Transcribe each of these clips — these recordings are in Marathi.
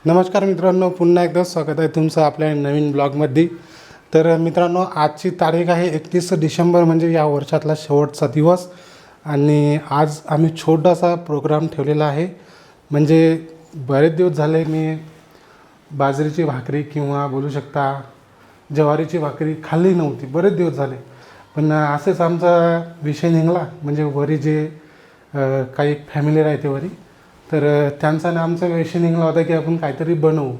नमस्कार मित्रांनो, पुन्हा एकदा स्वागत आहे तुमचं आपल्या नवीन ब्लॉगमध्ये. तर मित्रांनो, आजची तारीख आहे 31 डिसेंबर, म्हणजे या वर्षातला शेवटचा दिवस. आणि आज आम्ही छोटासा प्रोग्राम ठेवलेला आहे. म्हणजे बरेच दिवस झाले मी बाजरीची भाकरी किंवा बोलू शकता ज्वारीची भाकरी खाल्ली नव्हती, बरेच दिवस झाले. पण असेच आमचा विषय निघाला, म्हणजे वरी जे काही फॅमिली राहते वरी, तर त्यांचा आणि आमचा विषय निघाला होता की आपण काहीतरी बनवू.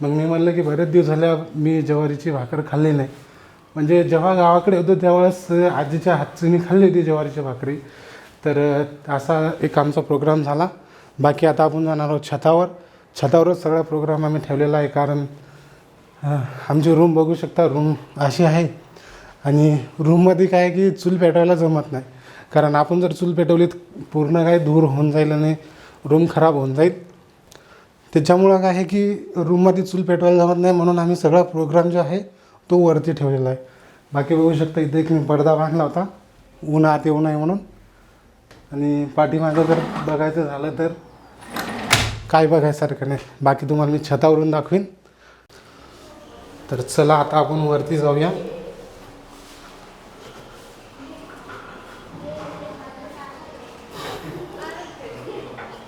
मग मी म्हणलं की बरेच दिवस झाल्या मी ज्वारीची भाकर खाल्ली नाही. म्हणजे जेव्हा गावाकडे होतो त्यावेळेस आजीच्या हातची मी खाल्ली होती ज्वारीची भाकरी. तर असा एक आमचा प्रोग्राम झाला. बाकी आता आपण जाणार आहोत छतावर. छतावरच सगळा प्रोग्राम आम्ही ठेवलेला आहे, कारण आमची रूम बघू शकता, रूम अशी आहे. आणि रूममध्ये काय की चूल पेटवायला जमत नाही, कारण आपण जर चूल पेटवली तर पूर्ण काय धूर होऊन जाईल आणि रूम खराब होऊन जाईल. त्याच्यामुळं काय आहे की रूममध्ये चूल पेटवायला जमत नाही, म्हणून आम्ही सगळा प्रोग्राम जो आहे तो वरती ठेवलेला आहे. बाकी बघू शकता इथे एक मी पडदा बांधला होता, ऊन आत येऊ नये म्हणून. आणि पाठीमागं जर बघायचं झालं तर काय बघायसारखं नाही. बाकी तुम्हाला मी छतावरून दाखवीन. तर चला आता आपण वरती जाऊया.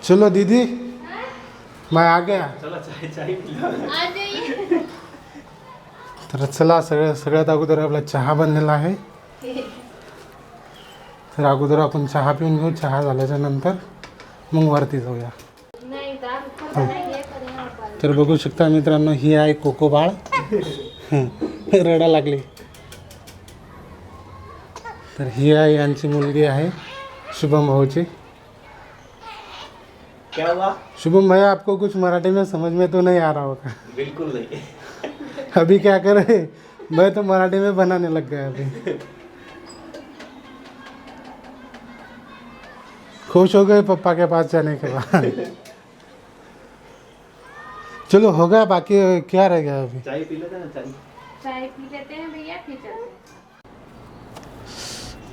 चलो दीदी, मैं आ गया. तर चला सगळ्यात अगोदर आपला चहा बनलेला आहे. तर अगोदर आपण चहा पिऊन घेऊ. चहा झाल्याच्या नंतर मग वरती जाऊया. तर बघू शकता मित्रांनो, ही आहे कोको बाळ. रडा लागली. तर ही आहे यांची मुलगी आहे, शुभम भाऊची. क्या हुआ? शुभम भैया, आपको कुछ मराठी में समझ में तो नहीं आ रहा होगा? बिल्कुल नहीं. अभी क्या करे, मैं तो मराठी में बनाने लग गया अभी. खुश हो गए पप्पा के पास जाने के बाद. चलो हो गया, बाकी क्या रह गया अभी. चाय पी लेते ना. चाय पी लेते हैं भैया, फिर चलते हैं.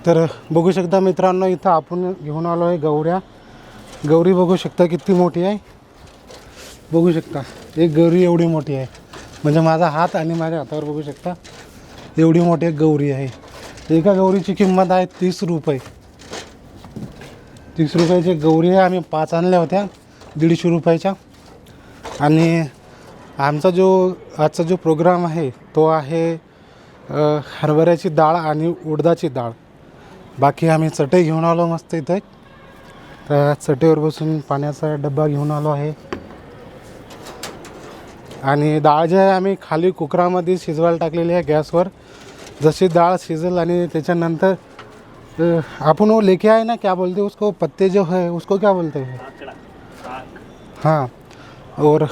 तर बघू शकता मित्रांनो, इथं आपण घेऊन आलो आहे गौऱ्या. गौरी बघू शकता किती मोठी आहे. बघू शकता एक गौरी एवढी मोठी आहे, म्हणजे माझा हात आणि माझ्या हातावर बघू शकता एवढी मोठी एक गौरी आहे. एका गौरीची किंमत आहे 30 रुपये. 30 रुपयाची गौरी आहे. आम्ही 5 आणल्या होत्या 150 रुपयाच्या. आणि आमचा आजचा जो प्रोग्राम आहे तो आहे हरभऱ्याची डाळ आणि उडदाची डाळ. बाकी आम्ही चटई घेऊन आलो मस्त इथे. तर चटईवर बसून पाण्याचा डब्बा घेऊन आलो आहे. आणि डाळ जे आहे आम्ही खाली कुकरामध्ये शिजवायला टाकलेली आहे गॅसवर. जशी डाळ शिजेल आणि त्याच्यानंतर आपण वो लेके आए ना, क्या बोलते हैं उसको, पत्ते जो है उसको क्या बोलते हैं? हाँ, और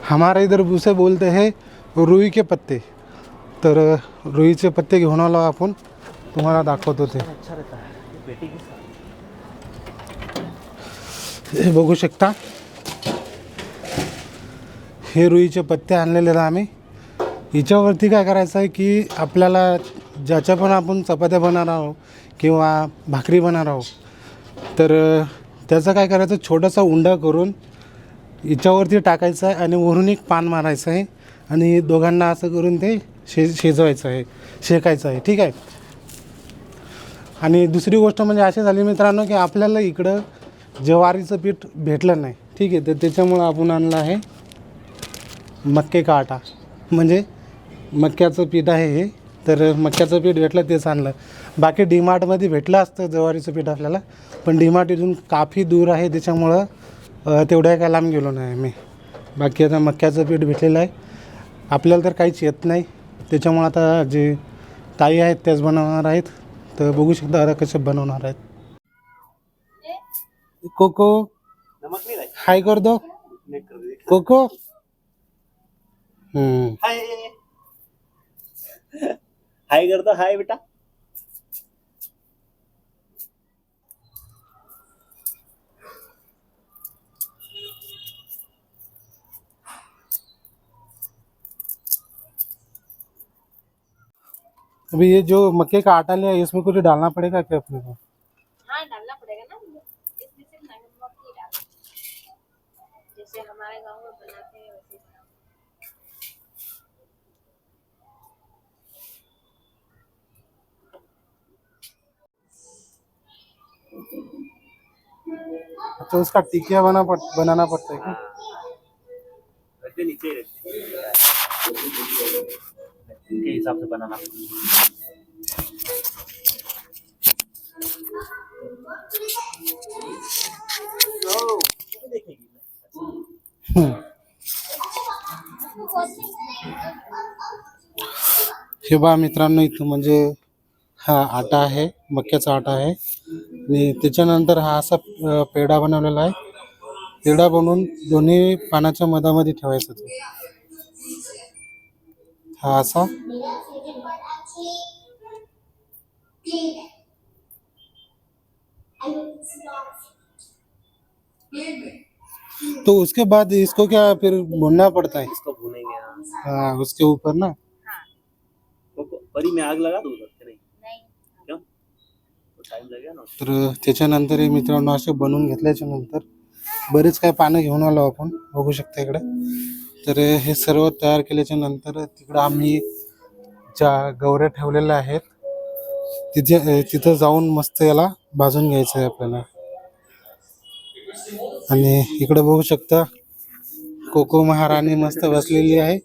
हमारे इधर उसे बोलते हैं रुई के पत्ते. तर रुईचे पत्ते घेऊन आलो आपण, तुम्हाला दाखवतो ते. अच्छा रहता है बेटी के साथ. हे बघू शकता, हे रुईचे पत्ते आणलेले आम्ही. हिच्यावरती काय करायचं आहे की आपल्याला ज्याच्या पण आपण चपात्या बनवणार आहोत किंवा भाकरी बनवणार आहोत, तर त्याचं काय करायचं, छोटासा उंडा करून हिच्यावरती टाकायचं आहे आणि वरून एक पान मारायचं आहे आणि दोघांना असं करून ते शिजवायचं आहे, शेकायचं आहे. ठीक आहे. आणि दुसरी गोष्ट म्हणजे अशी झाली मित्रांनो की आपल्याला इकडं ज्वारीचं पीठ भेटलं नाही. ठीक आहे. तर त्याच्यामुळं आपण आणलं आहे मक्के का आटा, म्हणजे मक्याचं पीठ आहे हे. तर मक्याचं पीठ भेटलं तेच आणलं. बाकी डीमार्टमध्ये भेटलं असतं ज्वारीचं पीठ आपल्याला, पण डीमार्ट इथून काफी दूर आहे, त्याच्यामुळं तेवढ्या काय लांब गेलो नाही आम्ही. बाकी आता मक्याचं पीठ भेटलेलं आहे. आपल्याला तर काहीच येत नाही, त्याच्यामुळं आता जे ताई आहेत त्याच बनवणार आहेत. तर बघू शकता आता कसं बनवणार आहेत. कोको नमक नहीं लाए. हाय कर दो. नहीं कर दे. कोको हाय. हाय कर दो. हाय बेटा. अभी ये जो मक्के का आटा लिया है इसमें कुछ डालना पड़ेगा क्या अपने को? हाँ, डालना पड़ेगा ना, इसमें सिर्फ नमक ही डालना. जैसे हमारे गांव में बनाते हैं वैसे बनाओ। अच्छा, उसका टिकिया बनाना पड़ता है क्या? रहते नीचे ही रहते के हिसाब से बनाना। देखेगी हम्म. हे बा मित्रांनो, इथं म्हणजे हा आटा आहे, मक्याचा आटा आहे आणि त्याच्यानंतर हा असा पेढा बनवलेला आहे. पेढा बनवून दोन्ही पानाच्या मधामध्ये ठेवायचा तो. हा असा तो उसके बाद इसको क्या फिर भूनना पड़ता है? इसको भूनेंगे। हाँ, हाँ, उसके ऊपर ना. परी में आग लगा दूंगा नहीं नहीं क्यों तो टाइम लगेगा ना। तर त्याच्यानंतर हे मित्रांनो असे बनवून घेतल्याच्या नंतर बरेच काय पानं घेऊन आलो आपण, बघू शकता इकडे. तर हे सर्व तयार केल्याच्या नंतर तिकडं आम्ही ज्या गवऱ्या ठेवलेल्या आहेत तिथं जाऊन मस्त याला भाजून घ्यायचं आहे आपल्याला. आणि इकडे बघू शकता कोको महाराणी मस्त बसलेली आहे.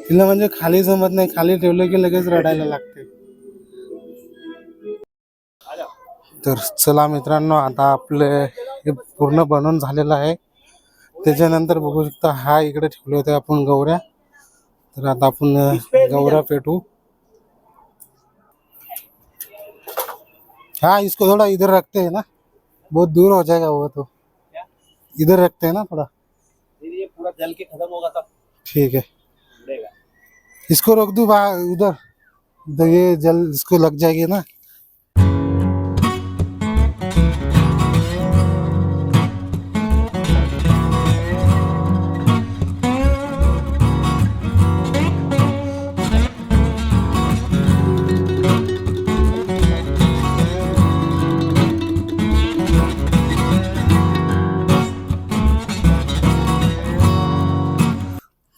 तिला म्हणजे खाली जमत नाही, खाली ठेवलं की लगेच रडायला लागते. तर चला मित्रांनो, आता आपले हे पूर्ण बनवून झालेलं आहे. त्याच्यानंतर बघू शकता हा इकडे ठेवले होते आपण गवऱ्या. तर आता आपण गवऱ्या पेटू. हाँ, इसको थोड़ा इधर रखते हैं ना, बहुत दूर हो जाएगा वो तो. इधर रखते हैं ना थोड़ा. फिर ये पूरा जल के खत्म होगा तब ठीक है, उड़ेगा। इसको रख दूँ उधर. तो ये जल इसको लग जाएगी ना.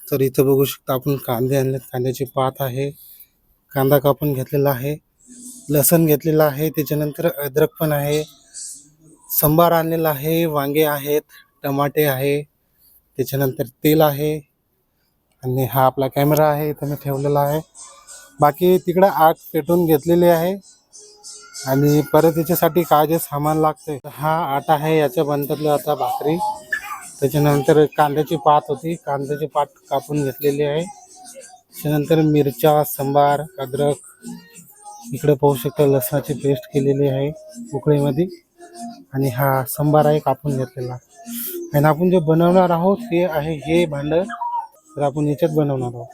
तर इथं बघू शकता आपण कांदे आणलेत, कांद्याची पात आहे, कांदा कापून घेतलेला आहे, लसण घेतलेला आहे, त्याच्यानंतर अद्रक पण आहे, संबार आणलेला आहे, वांगे आहेत, टमाटे आहे, त्याच्यानंतर तेल आहे आणि हा आपला कॅमेरा आहे इथं मी ठेवलेला आहे. बाकी तिकडं आग पेटून घेतलेली आहे आणि परत याच्यासाठी काय जे सामान लागते, हा आटा आहे, याच्या बनतातलं आता भाकरी. त्याच्यानंतर कांद्याची पात होती, कांद्याची पात कापून घेतलेली आहे. त्याच्यानंतर मिरच्या, संबार, अद्रक, इकडे पाहू शकता लसणाची पेस्ट केलेली आहे उकळीमध्ये. आणि हा संबार आहे कापून घेतलेला. आणि आपण जे बनवणार आहोत ते आहे हे भांडं, तर आपण याच्यात बनवणार आहोत.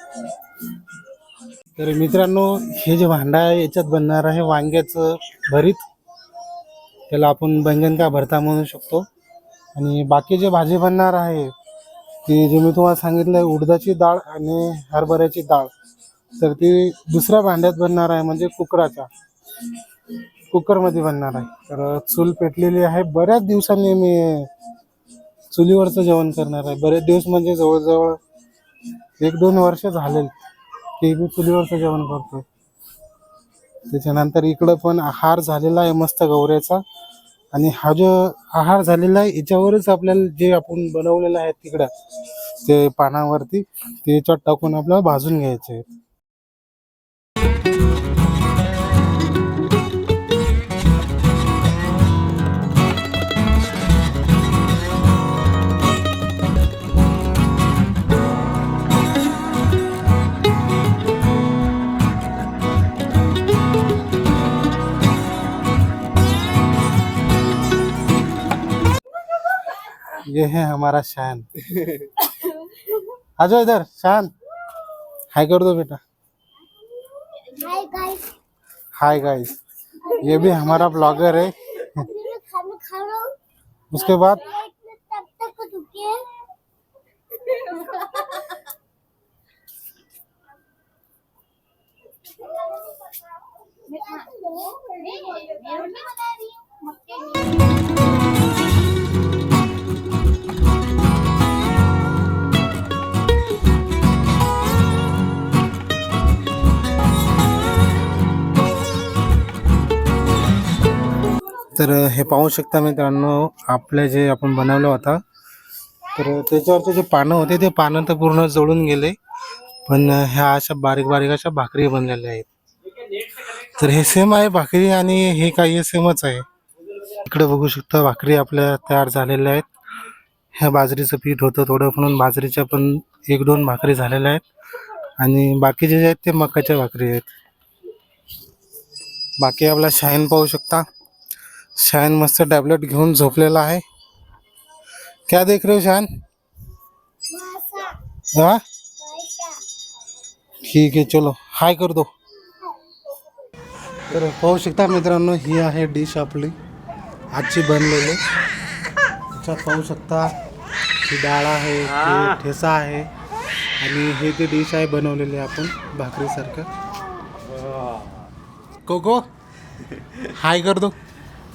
तर मित्रांनो, हे जे भांडं आहे याच्यात बनणार आहे वांग्याचं भरीत. त्याला आपण बैंगन का भरता म्हणू शकतो. आणि बाकी जे भाजी बनणार आहे ती जे मी तुम्हाला सांगितलं आहे, उडदाची डाळ आणि हरभऱ्याची डाळ, तर ती दुसऱ्या भांड्यात बनणार आहे, म्हणजे कुकरमध्ये बनणार आहे. तर चूल पेटलेली आहे. बऱ्याच दिवसांनी मी चुलीवरचं जेवण करणार आहे. बरेच दिवस म्हणजे जवळजवळ 1-2 वर्ष झाले की मी चुलीवरचं जेवण करतो. त्याच्यानंतर इकडं पण आहार झालेला आहे मस्त गवऱ्याचा. आणि हा जो आहार झालेला आहे याच्यावरच आपल्याला जे आपण बनवलेलं आहे तिकडं ते पानावरती ते याच्यात टाकून आपल्याला भाजून घ्यायचे आहेत. ये है हमारा शान. आ जाओ इधर शान, हाय कर दो बेटा. हाय गाइस, हाय गाइस, ये भी हमारा ब्लॉगर है. मैं खाना खा रहा हूँ. उसके बाद तब तक रुकिए. मैं रोटी बना रही हूँ मक्के की। तर हे पाहू शकता मित्रांनो, आपले जे आपण बनवलं होता, तर त्याच्यावरचे जे पानं होते ते पानं तर पूर्ण जळून गेले, पण ह्या अशा बारीक बारीक अशा भाकरी बनलेल्या आहेत. तर हे सेम आहे भाकरी आणि हे काही सेमच आहे. इकडे बघू शकता भाकरी आपल्या तयार झालेल्या आहेत. ह्या बाजरीचं पीठ होतं थोडं म्हणून बाजरीच्या पण 1-2 भाकरी झालेल्या आहेत आणि बाकीचे जे आहेत ते मकाच्या भाकरी आहेत. बाकी आपला शाहीन पाहू शकता, शाहीन मस्त टॅबलेट घेऊन झोपलेला आहे. क्या देख रहे हो शाहीन? मासा हाँ पैसा ठीक आहे, चलो हाय कर दो. तर पाहू शकता मित्रांनो, ही आहे डिश आपली आजची बनलेली. त्याच्यात पाहू शकता ही डाळ आहे, हे ठेसा आहे आणि हे ते डिश आहे बनवलेली आपण भाकरीसारखं. कोको हाय कर दो,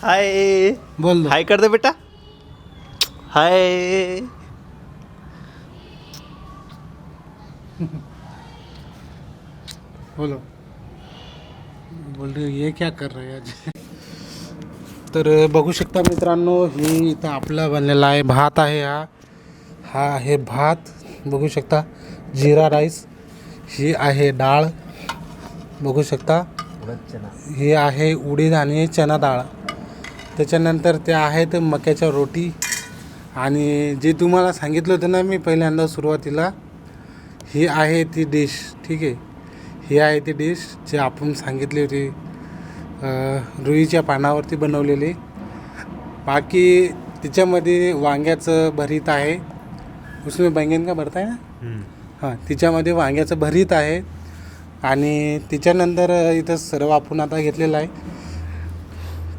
हाय बोल दो. हाय कर दे बेटा. हाय. बोलो. बोल रहे ये क्या कर रहे हैं आज. तर बघू शकता मित्रांनो, ही इथं आपला बनलेला आहे भात आहे. हा आहे भात बघू शकता, जिरा राईस. ही आहे डाळ बघू शकता, ही आहे उडीद आणि चना डाळ. त्याच्यानंतर ते आहेत मक्याच्या रोटी आणि जे तुम्हाला सांगितलं होतं ना मी पहिल्यांदा सुरुवातीला, ही आहे ती डिश. ठीक आहे, ही आहे ती डिश जी आपण सांगितली होती, रुईच्या पानावरती बनवलेली. बाकी तिच्यामध्ये वांग्याचं भरीत आहे, उसमें बैंगन का भरता आहे ना. हां, तिच्यामध्ये वांग्याचं भरीत आहे आणि तिच्यानंतर इथं सर्व आपण आता घेतलेलं आहे.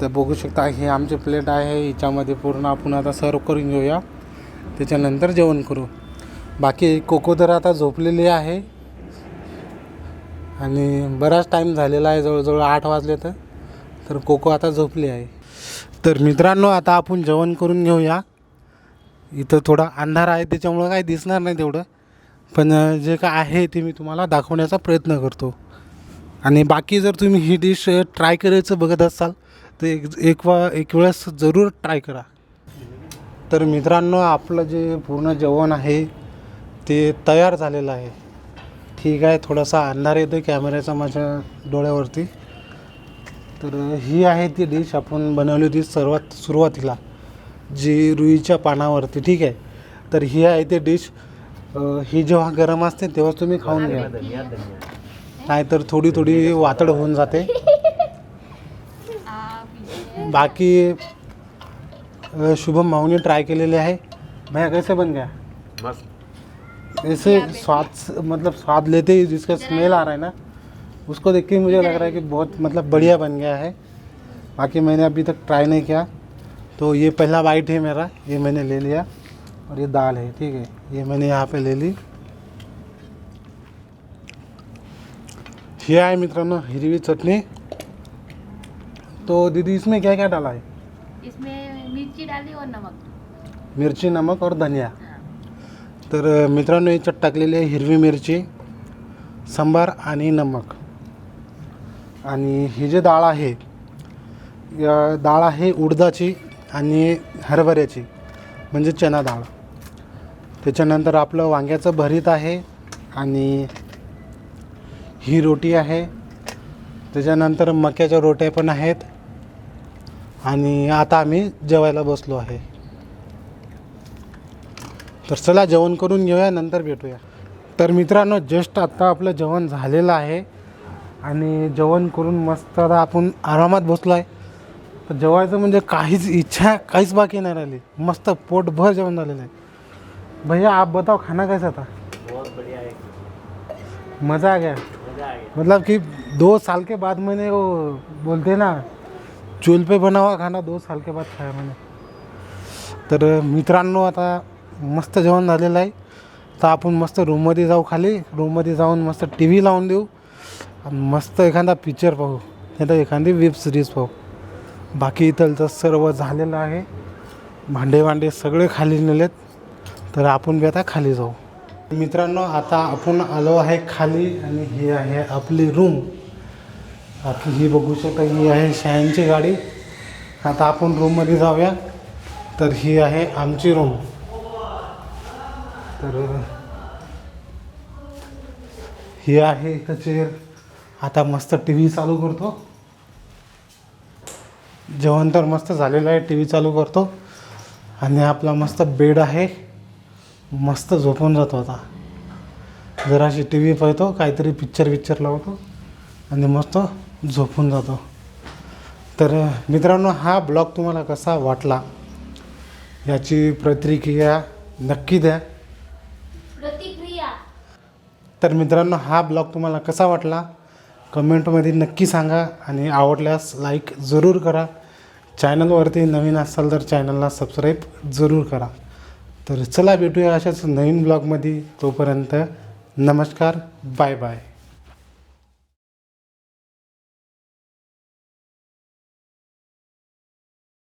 तर बघू शकता हे आमचे प्लेट आहे, हिच्यामध्ये पूर्ण आपण आता सर्व करून घेऊया, त्याच्यानंतर जेवण करू. बाकी कोको तर आता झोपलेली आहे आणि बराच टाईम झालेला आहे, जवळजवळ 8 वाजले. तर कोको आता झोपली आहे. तर मित्रांनो, आता आपण जेवण करून घेऊया. इथं थोडा अंधार आहे त्याच्यामुळं काही दिसणार नाही तेवढं, पण जे काय आहे ते मी तुम्हाला दाखवण्याचा प्रयत्न करतो. आणि बाकी जर तुम्ही ही डिश ट्राय करायचं बघत असाल तर एक वेळेस जरूर ट्राय करा. तर मित्रांनो, आपलं जे पूर्ण जेवण आहे ते तयार झालेलं आहे. ठीक आहे, थोडासा अंधार येतो कॅमेऱ्याचा माझ्या डोळ्यावरती. तर ही आहे ती डिश आपण बनवली होती सर्वात सुरुवातीला, जी रुईच्या पानावरती. ठीक आहे, तर ही आहे ती डिश. ही जेव्हा गरम असते तेव्हा तुम्ही खाऊन घ्या, नाहीतर थोडी थोडी वातड होऊन जाते. बाकी शुभम भाऊने ट्राय केलेले आहे. भैया कैसे बन गया? ऐसे स्वाद, मतलब स्वाद लेते ही जिसका स्मेल आ रहा है ना, उसको देख के मुझे लग रहा है कि बहुत मतलब बढ़िया बन गया है. बाकी मैंने अभी तक ट्राई नहीं किया, तो ये पहला बाइट है मेरा, ये मैंने ले लिया. और ये दाल है, ठीक है, ये मैंने यहाँ पे ले ली. ये है मित्रों हिरवी चटनी. तो दीदी इसमें क्या क्या डाला है? इसमें मिर्ची डाली और नमक. मिरची, नमक और धनिया. तर मित्रांनो, याच्यात टाकलेली आहे हिरवी मिरची, सांबार आणि नमक. आणि ही जी डाळ आहे, या डाळ आहे उडदाची आणि हरभऱ्याची, म्हणजे चना डाळ. त्याच्यानंतर आपलं वांग्याचं भरीत आहे आणि ही रोटी आहे. त्याच्यानंतर मक्याच्या रोट्या पण आहेत आणि आता आम्ही जेवायला बसलो आहे. तर चला जेवण करून घेऊया, नंतर भेटूया. तर मित्रांनो, जस्ट आत्ता आपलं जेवण झालेलं आहे आणि जेवण करून मस्त आता आपण आरामात बसलो आहे. तर जेवायचं म्हणजे काहीच बाकी नहीं रही, मस्त पोट भर जेवण झालेलं आहे. भैया आप बताओ खाना कैसा था? बहुत बढ़िया है. मज़ा आ गया. मजा आ गया. मतलब कि 2 साल के बाद मैंने वो बोलते ना, चूल पे बना हुआ खाना 2 साल के बाद खाया मैंने. तर मित्रांनो, आता मस्त जेवण झालेलं आहे. तर आपण मस्त रूममध्ये जाऊ, खाली रूममध्ये जाऊन मस्त टी व्ही लावून देऊ आणि मस्त एखादा पिक्चर पाहू, नाही तर एखादी वेब सिरीज पाहू. बाकी इथलचं सर्व झालेलं आहे, भांडे सगळे खाली नेलेत. तर आपण बी आता खाली जाऊ. मित्रांनो, आता आपण आलो आहे खाली आणि ही आहे आपली रूम. बाकी ही बघू शकता, ही आहे शाहीनची गाडी आता आपण रूममध्ये जाऊया. तर ही आहे आमची रूम. तर ही आहे इथं चेअर. आता मस्त टी व्ही चालू करतो. जेवण तर मस्त झालेलं आहे, टी व्ही चालू करतो आणि आपला मस्त बेड आहे. मस्त झोपून जातो. आता जराशी टी व्ही पाहतो, काहीतरी पिक्चर लावतो आणि मस्त झोपून जातो. तर मित्रांनो, हा ब्लॉग तुम्हाला कसा वाटला याची प्रतिक्रिया नक्की द्या. तर मित्रांनो, हा ब्लॉग तुम्हाला कसा वाटला कमेंटमध्ये नक्की सांगा आणि आवडल्यास लाईक जरूर करा. चॅनलवरती नवीन असाल तर चॅनलला सबस्क्राईब जरूर करा. तर चला भेटूया अशाच नवीन ब्लॉगमध्ये. तोपर्यंत नमस्कार, बाय बाय.